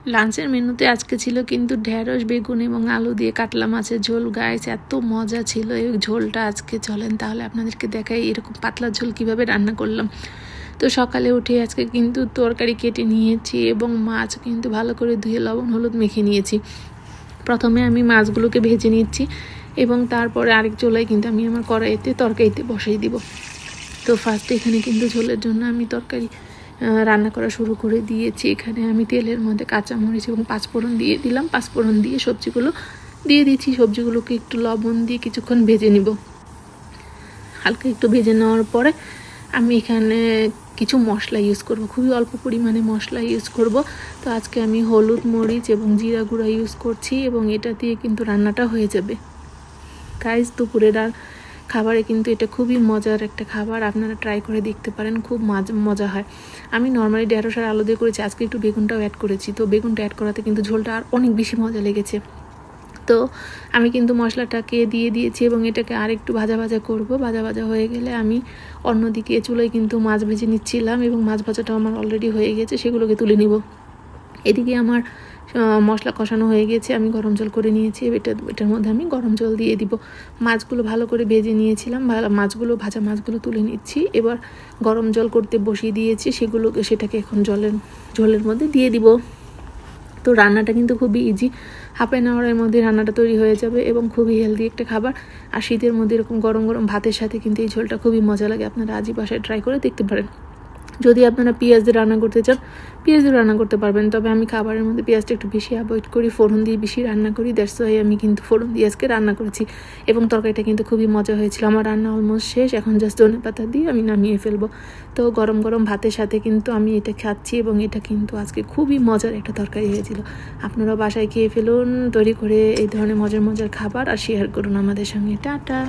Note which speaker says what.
Speaker 1: লাঞ্চের মেনুতে আজকে ছিল কিন্তু ঢেঁড়স, বেগুন এবং আলু দিয়ে কাতলা মাছের ঝোল। গাইস এত মজা ছিল এই ঝোলটা। আজকে চলেন তাহলে আপনাদেরকে দেখাই এরকম পাতলা ঝোল কিভাবে রান্না করলাম। তো সকালে উঠে আজকে কিন্তু তরকারি কেটে নিয়েছি এবং মাছ কিন্তু ভালো করে ধুয়ে লবণ হলুদ মেখে নিয়েছি। প্রথমে আমি মাছগুলোকে ভেজে নিচ্ছি এবং তারপরে আরেক চুলায় কিন্তু আমি আমার কড়াইতে তরকারিতে বসিয়ে দিব। তো ফার্স্টে এখানে কিন্তু ঝোলের জন্য আমি তরকারি রান্না করা শুরু করে দিয়েছি। এখানে আমি তেলের মধ্যে কাঁচামরিচ এবং পাঁচফোড়ন দিয়ে দিলাম। পাঁচফোড়ন দিয়ে সবজিগুলো দিয়ে দিচ্ছি। সবজিগুলোকে একটু লবণ দিয়ে কিছুক্ষণ ভেজে নিব। হালকা একটু ভেজে নেওয়ার পরে আমি এখানে কিছু মশলা ইউজ করব, খুবই অল্প পরিমাণে মশলা ইউজ করব। তো আজকে আমি হলুদ, মরিচ এবং জিরা গুঁড়া ইউজ করছি এবং এটা দিয়ে কিন্তু রান্নাটা হয়ে যাবে। গাইস দুপুরের আর খাবারে কিন্তু এটা খুবই মজার একটা খাবার, আপনারা ট্রাই করে দেখতে পারেন, খুব মজা হয়। আমি নর্মালি ঢেঁড়স আর আলু দিয়ে করেছি, আজকে একটু বেগুনটাও অ্যাড করেছি। তো বেগুনটা অ্যাড করাতে কিন্তু ঝোলটা আর অনেক বেশি মজা লেগেছে। তো আমি কিন্তু মশলাটাকে দিয়ে দিয়েছি এবং এটাকে আর একটু ভাজা ভাজা করব। ভাজা ভাজা হয়ে গেলে আমি অন্যদিকে চুলায় কিন্তু মাছ ভেজে নিচ্ছিলাম এবং মাছ ভাজাটাও আমার অলরেডি হয়ে গেছে, সেগুলোকে তুলে নিব। এদিকে আমার মশলা কষানো হয়ে গেছে, আমি গরম জল করে নিয়েছি। এটার মধ্যে আমি গরম জল দিয়ে দিব। মাছগুলো ভালো করে ভেজে নিয়েছিলাম, ভাজা মাছগুলো তুলে নিচ্ছি। এবার গরম জল করতে বসিয়ে দিয়েছি, সেটাকে এখন ঝোলের মধ্যে দিয়ে দিব। তো রান্নাটা কিন্তু খুবই ইজি, হাফ অ্যান আওয়ারের মধ্যে রান্নাটা তৈরি হয়ে যাবে এবং খুবই হেলদি একটা খাবার। আর শীতের মধ্যে এরকম গরম গরম ভাতের সাথে কিন্তু এই ঝোলটা খুবই মজা লাগে। আপনারা আজই বাসায় ট্রাই করে দেখতে পারেন। যদি আপনারা পেঁয়াজ দিয়ে রান্না করতে চান, পেঁয়াজ দিয়ে রান্না করতে পারবেন, তবে আমি খাবারের মধ্যে পেঁয়াজটা একটু বেশি অ্যাভয়েড করি, ফোড়ন দিয়ে বেশি রান্না করি। দ্যাটস ওয়াই আমি কিন্তু ফোড়ন দিয়ে আজকে রান্না করেছি এবং তরকারিটা কিন্তু খুবই মজা হয়েছিল। আমার রান্না অলমোস্ট শেষ, এখন জাস্ট ধনেপাতা দিয়ে আমি নামিয়ে ফেলবো। তো গরম গরম ভাতের সাথে কিন্তু আমি এটা খাচ্ছি এবং এটা কিন্তু আজকে খুবই মজার একটা তরকারি হয়েছিল। আপনারা বাসায় খেয়ে ফেলুন, তৈরি করে এই ধরনের মজার মজার খাবার আর শেয়ার করুন আমাদের সঙ্গে। টাটা।